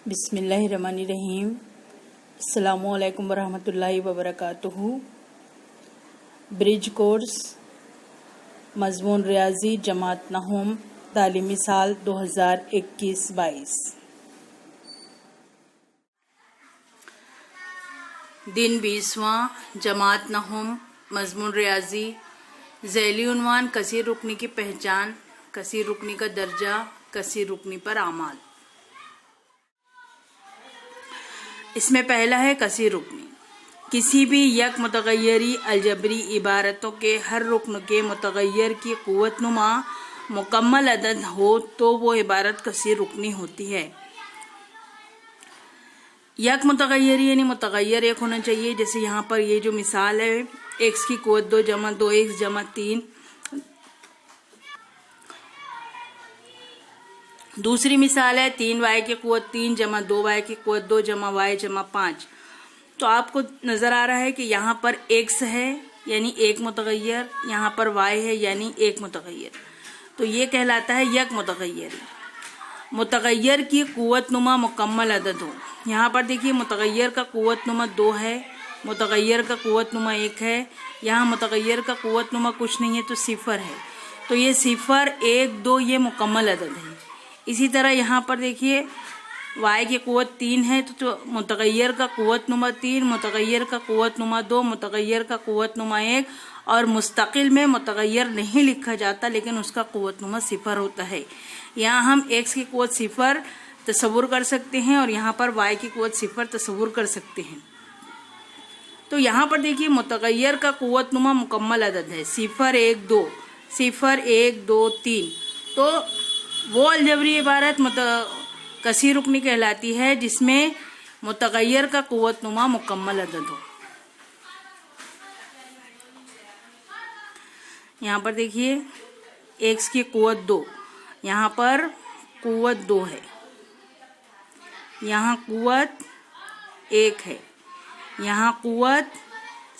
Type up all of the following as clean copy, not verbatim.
बिस्मिल्लाहिर्रहमानिर्रहीम। अस्सलामुअलैकुम वरहमतुल्लाहि वबरकातुहू। ब्रिज कोर्स मज़मून रियाजी जमात नहूम तालीमी साल 2021-22। दिन 20वां जमात नहूम मज़मून रियाजी। ज़ैली उन्वान कसीर रुकनी की पहचान, कसीर रुकनी का दर्जा, कसीर रुकनी पर आमाल। इसमें पहला है कसीर रुकनी। किसी भी यक मुतगय्यरी अलजबरी इबारतों के हर रुकन के मुतगय्यर की कुव्वतनुमा मुकम्मल अदद हो तो वो इबारत कसीर रुकनी होती है। यक मुतगय्यरी यानी मुतगय्यर एक होना चाहिए। जैसे यहाँ पर ये जो मिसाल है, एक्स की कुव्वत 2 जमा 2x जमा 3। दूसरी मिसाल है 3y की कुव्वत 3 जमा 2y की कुव्वत 2 जमा y जमा 5। तो आपको नजर आ रहा है कि यहाँ पर x है यानी एक मुतगय्यर, यहाँ पर y है यानी एक मुतगय्यर। तो ये कहलाता है यक मुतगय्यरी। मुतगय्यर की कुव्वत नुमा मुकम्मल अदद हो। यहाँ पर देखिए मुतगय्यर का कुव्वत नुमा 2 है, मुतगय्यर का कुव्वत नुमा 1 है। यहाँ मुतगय्यर का कुव्वत नुमा कुछ नहीं है तो 0 है। तो ये 0, 1, 2 ये मुकम्मल अदद है। इसी तरह यहाँ पर देखिए y की कुव्वत 3 है तो मुतगय्यर का कुव्वत नुमा 3, मुतगय्यर का कुव्वत नुमा 2, मुतगय्यर का कुव्वत नुमा 1 और मुस्तकिल में मुतगय्यर नहीं लिखा जाता लेकिन उसका कुव्वत नुमा 0 होता है। यहाँ हम x की कुव्वत 0 तस्वुर कर सकते हैं और यहाँ पर y की कुव्वत 0 तस्वुर कर सकते हैं। तो यहाँ पर देखिए मुतगय्यर का कुव्वत नुमा मुकम्मल अदद है 0, 1, 2, 0, 1, 2, 3। तो वो अलजबरी इबारत कसीर रुकनी कहलाती है जिसमें मुतगय्यर का कुव्वत नुमा मुकम्मल अदद हो। यहाँ पर देखिए x की कुव्वत 2, यहाँ पर कुव्वत 2 है, यहाँ कुव्वत 1 है, यहाँ कुव्वत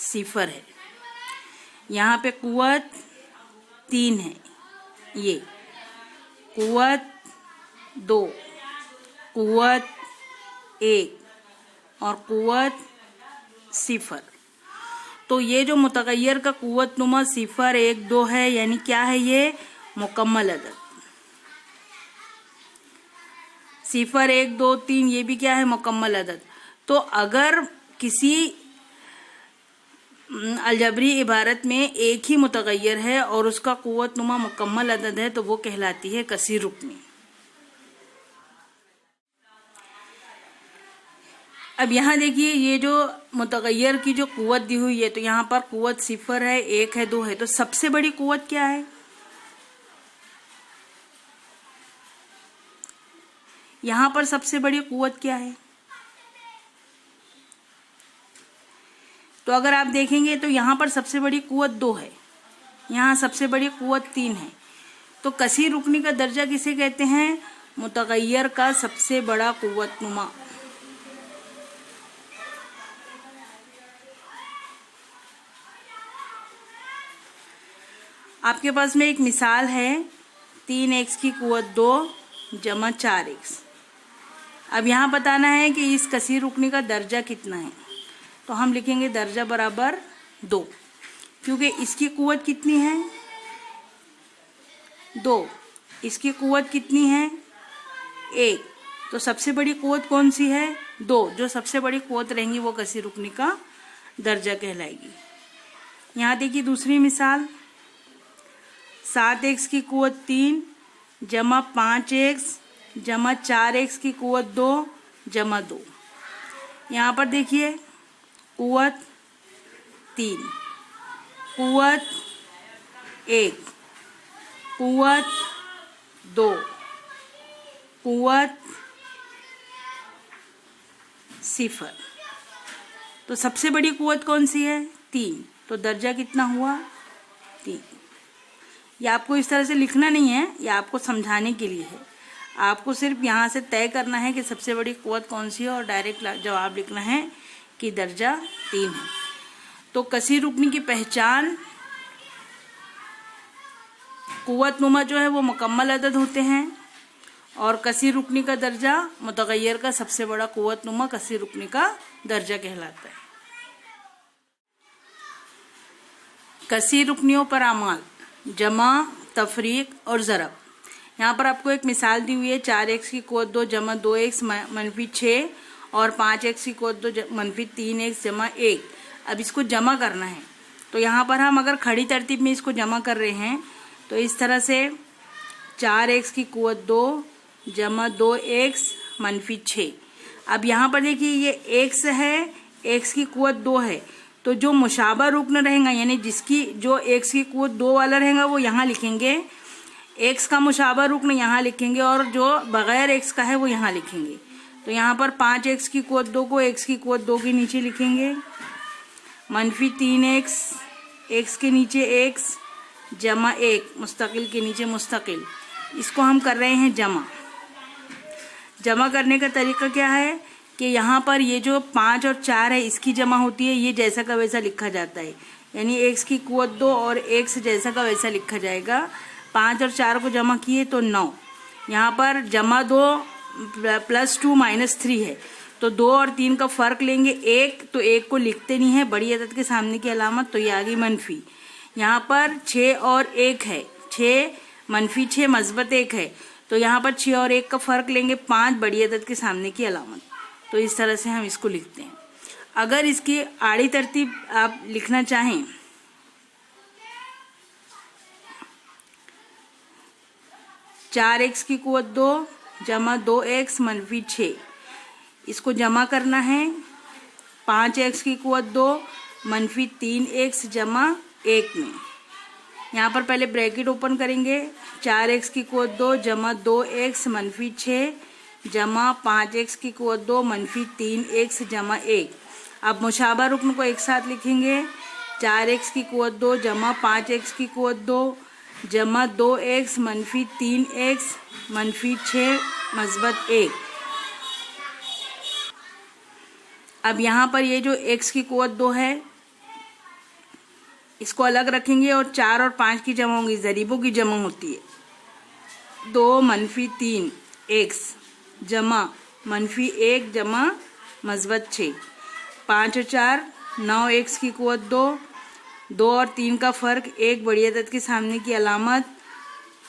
0 है, यहाँ पे कुव्वत 3 है, ये कुव्वत 2, कुव्वत 1 और कुव्वत 0। तो ये जो मुतगय्यर का कुव्वत नुमा 0, 1, 2 है यानी क्या है, ये मुकम्मल अदद। 0, 1, 2, 3 ये भी क्या है, मुकम्मल अदद। तो अगर किसी अलजबरी इबारत में एक ही मुतगय्यर है और उसका कुव्वत नुमा मुकम्मल अदद है तो वो कहलाती है कसीर रुकनी। अब यहाँ देखिए ये जो मुतगय्यर की जो कुव्वत दी हुई है तो यहाँ पर कुव्वत 0 है, 1 है, 2 है। तो सबसे बड़ी कुव्वत क्या है, यहाँ पर सबसे बड़ी कुव्वत क्या है। तो अगर आप देखेंगे तो यहाँ पर सबसे बड़ी कुव्वत 2 है, यहाँ सबसे बड़ी कुव्वत 3 है। तो कसीर रुकनी का दर्जा किसे कहते हैं, मुतगय्यर का सबसे बड़ा कुव्वत नुमा। आपके पास में एक मिसाल है 3x की कुव्वत 2 जमा 4x। अब यहाँ बताना है कि इस कसीर रुकनी का दर्जा कितना है। तो हम लिखेंगे दर्जा बराबर 2, क्योंकि इसकी कुव्वत कितनी है, 2, इसकी कुव्वत कितनी है, 1। तो सबसे बड़ी कुव्वत कौन सी है, 2। जो सबसे बड़ी कुव्वत रहेंगी वो कसीर रुकनी का दर्जा कहलाएगी। यहाँ देखिए दूसरी मिसाल 7x की कुव्वत 3 जमा 5x जमा 4x की कुव्वत 2 जमा 2। यहाँ पर देखिए कुव्वत 3, कुव्वत 1, कुव्वत 2, कुव्वत 0। तो सबसे बड़ी कुव्वत कौन सी है, 3। तो दर्जा कितना हुआ, 3। ये आपको इस तरह से लिखना नहीं है, ये आपको समझाने के लिए है। आपको सिर्फ यहाँ से तय करना है कि सबसे बड़ी कुव्वत कौन सी है और डायरेक्ट जवाब लिखना है कि दर्जा 3 है। तो कसीर रुकनी की पहचान, कुव्वत नुमा जो है वो मुकम्मल अदद होते हैं और कसीर रुकनी का दर्जा मुतगय्यर का सबसे बड़ा कुव्वतनुमा कसीर रुकनी का दर्जा कहलाता है। कसीर रुकनियों पर अमाल, जमा, तफरीक और ज़रब। यहाँ पर आपको एक मिसाल दी हुई है, 4x की कुव्वत 2 जमा 2x मनफी 6 और 5x की कुव्वत 2 मनफी 3x जमा 1। अब इसको जमा करना है, तो यहाँ पर हम अगर खड़ी तरतीब में इसको जमा कर रहे हैं तो इस तरह से 4x की कुव्वत 2 जमा 2x मनफी 6। अब यहाँ पर देखिए ये x है, x की कुव्वत 2 है, तो जो मुशाबा रुकन रहेगा यानी जिसकी जो x की कुव्वत 2 वाला रहेगा वो यहाँ लिखेंगे, x का मुशाबा रुकन यहाँ लिखेंगे और जो बगैर x का है वो यहाँ लिखेंगे। तो यहाँ पर 5x की कुव्वत 2 को x की कुव्वत 2 के नीचे लिखेंगे, मनफी 3x, x के नीचे x जमा 1 मुस्तकिल के नीचे मुस्तकिल। इसको हम कर रहे हैं जमा। जमा करने का तरीका क्या है कि यहाँ पर ये जो 5 और 4 है इसकी जमा होती है, ये जैसा का वैसा लिखा जाता है, यानी x की कुव्वत 2 और x जैसा का वैसा लिखा जाएगा। 5 और 4 को जमा किए तो 9। यहाँ पर जमा 2 + 2 - 3 है, तो 2 और 3 का फ़र्क लेंगे 1, तो 1 को लिखते नहीं है, बड़ी अदद के सामने की अलामत, तो ये आ गई मनफी। यहाँ पर 6 और 1 है, 6 मनफी 6 मस्बत 1 है, तो यहाँ पर 6 और 1 का फ़र्क लेंगे 5, बड़ी अदद के सामने की अलामत। तो इस तरह से हम इसको लिखते हैं। अगर इसकी आड़ी तरतीब आप लिखना चाहें, चार एक्स की कुव्वत 2 जमा 2x मनफी 6, इसको जमा करना है। 5x की कुव्वत 2 मनफी 3x जमा 1 में। यहाँ पर पहले ब्रैकेट ओपन करेंगे, 4x की कुव्वत 2 जमा 2x मनफी 6 जमा 5x की कुव्वत 2 मनफी 3x जमा 1। अब मुशाबा रुकन को एक साथ लिखेंगे, 4x की कुव्वत 2 जमा 5x की कुव्वत 2 जमा 2x मनफी 3x मनफी 6 मस्बत 1। अब यहाँ पर ये जो x की कुव्वत 2 है इसको अलग रखेंगे और 4 और 5 की जमा होगी, ज़रीबों की जमा होती है। 2 मनफी 3x जमा मनफी 1 जमा मस्बत 6। 5 और 4 9x की कुव्वत 2, 2 और 3 का फ़र्क 1 बड़ी अदद के सामने की अलामत,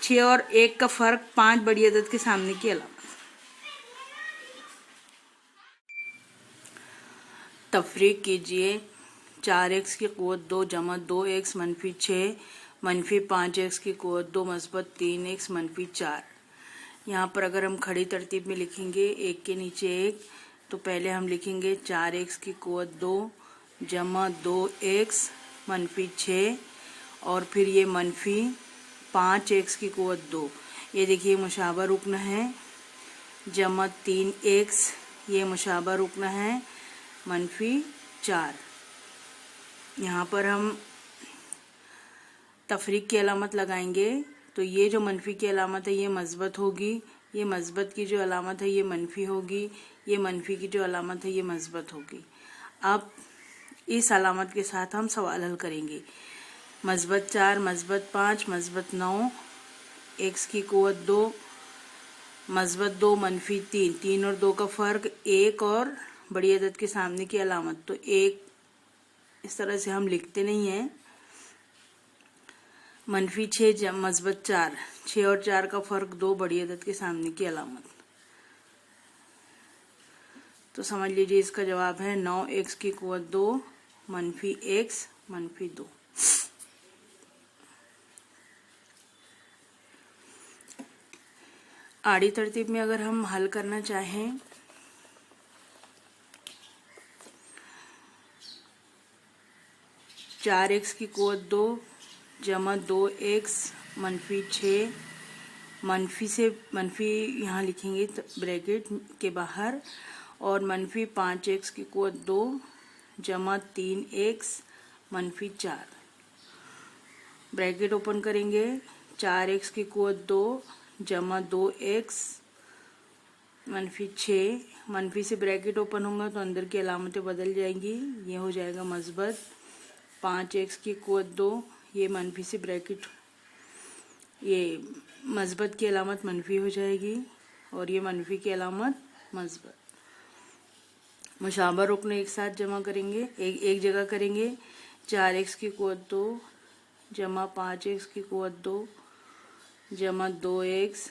6 और 1 का फ़र्क 5 बड़ी अदद के सामने की अलामत। तफरीक कीजिए, 4x की कुव्वत 2 जमा 2x मनफी 6 मनफी 5x की कुव्वत 2 मस्बत 3x मनफी 4। यहाँ पर अगर हम खड़ी तरतीब में लिखेंगे एक के नीचे एक, तो पहले हम लिखेंगे 4x की कुव्वत 2 जमा 2x मनफी 6 और फिर ये मनफी 5x की कुव्वत 2, ये देखिए मुशाबा रुकन है, जमा 3x, ये मुशाबा रुकन है, मनफी 4। यहाँ पर हम तफरीक की अलामत लगाएंगे, तो ये जो मनफी की अलामत है ये मस्बत होगी, ये मस्बत की जो अलामत है ये मनफी होगी, ये मनफी की जो अलामत है ये मस्बत होगी। अब इस अलामत के साथ हम सवाल हल करेंगे। मस्बत 4 मस्बत 5 मस्बत 9, x की कुव्वत 2 मस्बत 2 मनफी 3, 3 और 2 का फ़र्क 1 और बड़ी अदद के सामने की अलामत, तो 1 इस तरह से हम लिखते नहीं हैं। मनफी 6 मस्बत 4, 6 और 4 का फ़र्क 2 बड़ी अदद के सामने की अलामत। तो समझ लीजिए इसका जवाब है 9x की कुव्वत 2 मनफी x मनफी 2। आड़ी तरतीब में अगर हम हल करना चाहें, चार एक्स की कुव्वत 2 जमा 2x मनफी 6, मनफी से मनफी यहाँ लिखेंगे ब्रैकेट के बाहर, और मनफी 5x की कुव्वत 2 जमा 3x मनफी 4। ब्रैकेट ओपन करेंगे, 4x की कुव्वत 2 जमा 2x मनफी 6, मनफी से ब्रैकेट ओपन होगा तो अंदर की अलामतें बदल जाएंगी, ये हो जाएगा मस्बत। 5x की कुव्वत 2, ये मनफी से ब्रैकेट, ये मस्बत की अलामत मनफी हो जाएगी। और ये मनफी की अलामत मस्बत। मुशाबा रुकन एक साथ जमा करेंगे, एक जगह करेंगे। 4x की क़ुव्वत 2 जमा 5x की क़ुव्वत 2 जमा 2x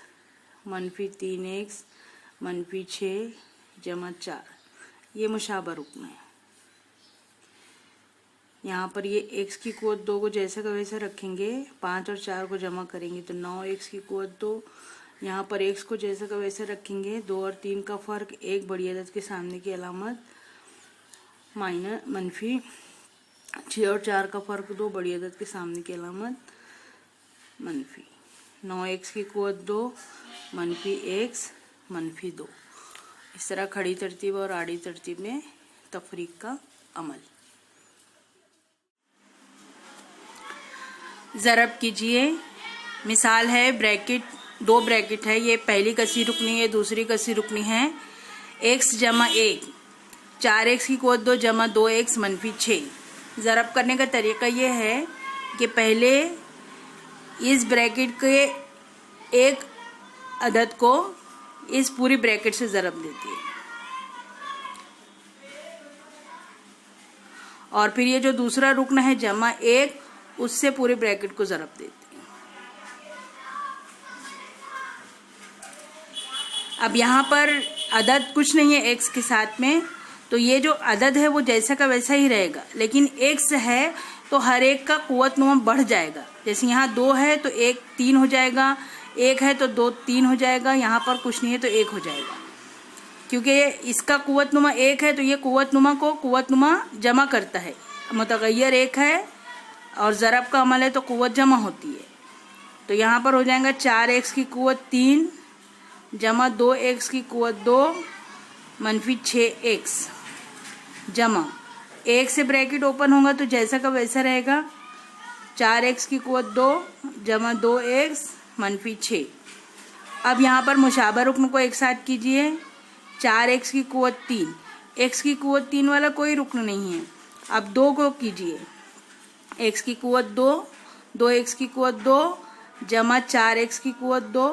मनफी 3x मनफी 6 जमा 4, ये मुशाबा रुकन है। यहाँ पर ये x की क़ुव्वत 2 को जैसे का वैसे रखेंगे, 5 और 4 को जमा करेंगे तो 9x की क़ुव्वत 2। यहाँ पर x को जैसे का वैसे रखेंगे, 2 और 3 का फ़र्क, एक बड़ी अदद के सामने की अलामत माइनस मनफी, 6 और 4 का फ़र्क, 2 बड़ी अदद के सामने की अलामत मनफी। 9x की क़ुव्वत 2 मनफी x मनफी 2। इस तरह खड़ी तरतीब और आड़ी तरतीब में तफरीक का अमल। ज़रब कीजिए। मिसाल है ब्रैकेट, 2 ब्रैकेट है, ये पहली कसी रुकनी है, दूसरी कसी रुकनी है। x जमा 1 4x की क़ुव्वत 2 जमा 2x मनफी 6। ज़रब करने का तरीका ये है कि पहले इस ब्रैकेट के एक अदद को इस पूरी ब्रैकेट से ज़रब देती है और फिर ये जो दूसरा रुकन है जमा 1, उससे पूरे ब्रैकेट को ज़रब देती है। अब यहाँ पर अदद कुछ नहीं है x के साथ में, तो ये जो अदद है वो जैसा का वैसा ही रहेगा, लेकिन x है तो हर एक का क़ुव्वत नुमा बढ़ जाएगा। जैसे यहाँ 2 है तो 1 3 हो जाएगा, 1 है तो 2 3 हो जाएगा, यहाँ पर कुछ नहीं है तो 1 हो जाएगा। क्योंकि इसका क़ुव्वत नुमा 1 है तो ये क़ुव्वत नुमा को क़ुव्वत नुमा जमा करता है। मुतगय्यर 1 है और ज़रब का अमल है तो क़ुव्वत जमा होती है। तो यहाँ पर हो जाएगा 4x की क़ुव्वत 3 जमा 2x की क़ुव्वत 2 मनफी 6x जमा 1 से ब्रैकेट ओपन होगा तो जैसा का वैसा रहेगा। 4x की क़ुव्वत 2 जमा 2x मनफी 6। अब यहाँ पर मुशाबा रुकन को एक साथ कीजिए। 4x की क़ुव्वत 3, x की क़ुव्वत 3 वाला कोई रुकन नहीं है। अब 2 को कीजिए, x की क़ुव्वत 2 2x की क़ुव्वत 2 जमा 4x की क़ुव्वत 2,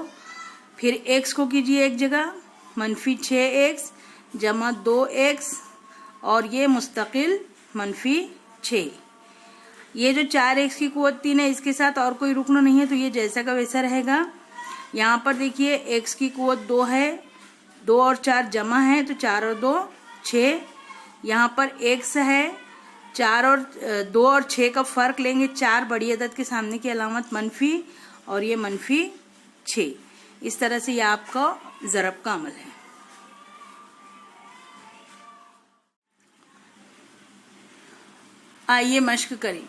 फिर x को कीजिए एक जगह, मनफी 6x जमा 2x और ये मुस्तकिल मनफी 6। ये जो 4x की क़ुव्वत 3 है इसके साथ और कोई रुकन नहीं है तो ये जैसा का वैसा रहेगा। यहाँ पर देखिए x की क़ुव्वत 2 है, 2 और 4 जमा है तो 4 और 2 6। यहाँ पर x है, 4 और 2 और 6 का फ़र्क लेंगे, 4 बड़ी अदद के सामने की अलामत मनफी और ये मनफी 6। इस तरह से ये आपका ज़रब का अमल है। आइए मश्क करें।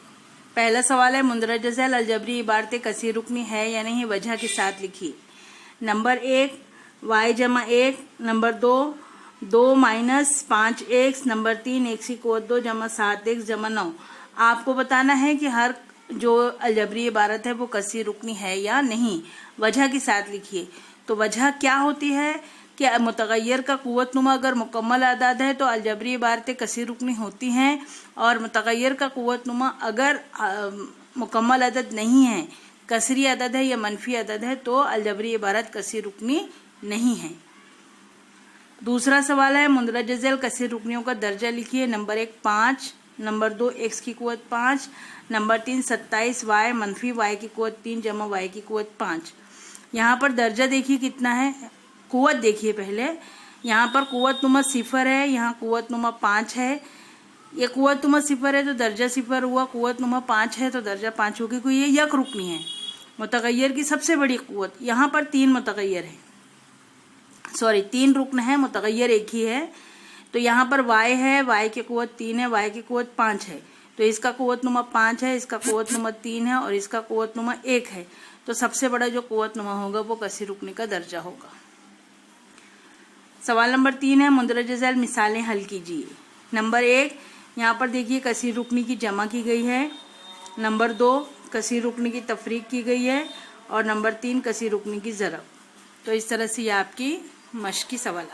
पहला सवाल है मुंदरज ज़ैल अलजबरी इबारतें कसी रुकनी है या नहीं, वजह के साथ लिखिए। नंबर 1 y जमा 1, number 2 2 minus 5x, number 3 x की क़ुव्वत 2 जमा 7x जमा 9। आपको बताना है कि हर जो अलजबरी इबारत है वो कसी रुकनी है या नहीं, वजह के साथ लिखिए। तो वजह क्या होती है कि मुतगय्यर का क़ुव्वत नुमा अगर मुकम्मल अदद है तो अलजबरी इबारतें कसी रुकनी होती हैं, और मुतगय्यर का क़ुव्वत नुमा अगर मुकम्मल अदद नहीं है, कसरी अदद है या मनफी अदद है, तो अलजबरी इबारत कसी रुकनी नहीं है। दूसरा सवाल है मुंदरज ज़ैल कसी रुकनियों का दर्जा लिखिए। नंबर 1 5, नंबर 2 x की क़ुव्वत 5, नंबर 3 27 y मनफी y की क़ुव्वत 3 जमा y की क़ुव्वत 5। यहाँ पर दर्जा देखिए कितना है, क़ुव्वत देखिए पहले। यहाँ पर क़ुव्वत नुमा 0 है, यहाँ क़ुव्वत नुमा 5 है। ये क़ुव्वत नुमा 0 है तो दर्जा 0 हुआ, क़ुव्वत नुमा 5 है तो दर्जा 5 होगी, क्योंकि ये यक रुकनी है, मुतगय्यर की सबसे बड़ी क़ुव्वत। यहाँ पर 3 मुतगय्यर है, 3 रुकन है, मुतगय्यर एक ही है। तो यहाँ पर y है, y की क़ुव्वत 3 है, y की क़ुव्वत 5 है, तो इसका क़ुव्वत नुमा 5 है, इसका क़ुव्वत नुमा 3 है और इसका क़ुव्वत नुमा 1 है। तो सबसे बड़ा जो क़ुव्वत नुमा होगा वो कसी रुकनी का दर्जा होगा। सवाल नंबर 3 है मुंदरज ज़ैल मिसालें हल कीजिए। नंबर 1 यहाँ पर देखिए कसी रुकनी की जमा की गई है, नंबर 2 कसी रुकनी की तफरीक की गई है और नंबर 3 कसी रुकनी की ज़रब। तो इस तरह से ये आपकी मश्क की सवाल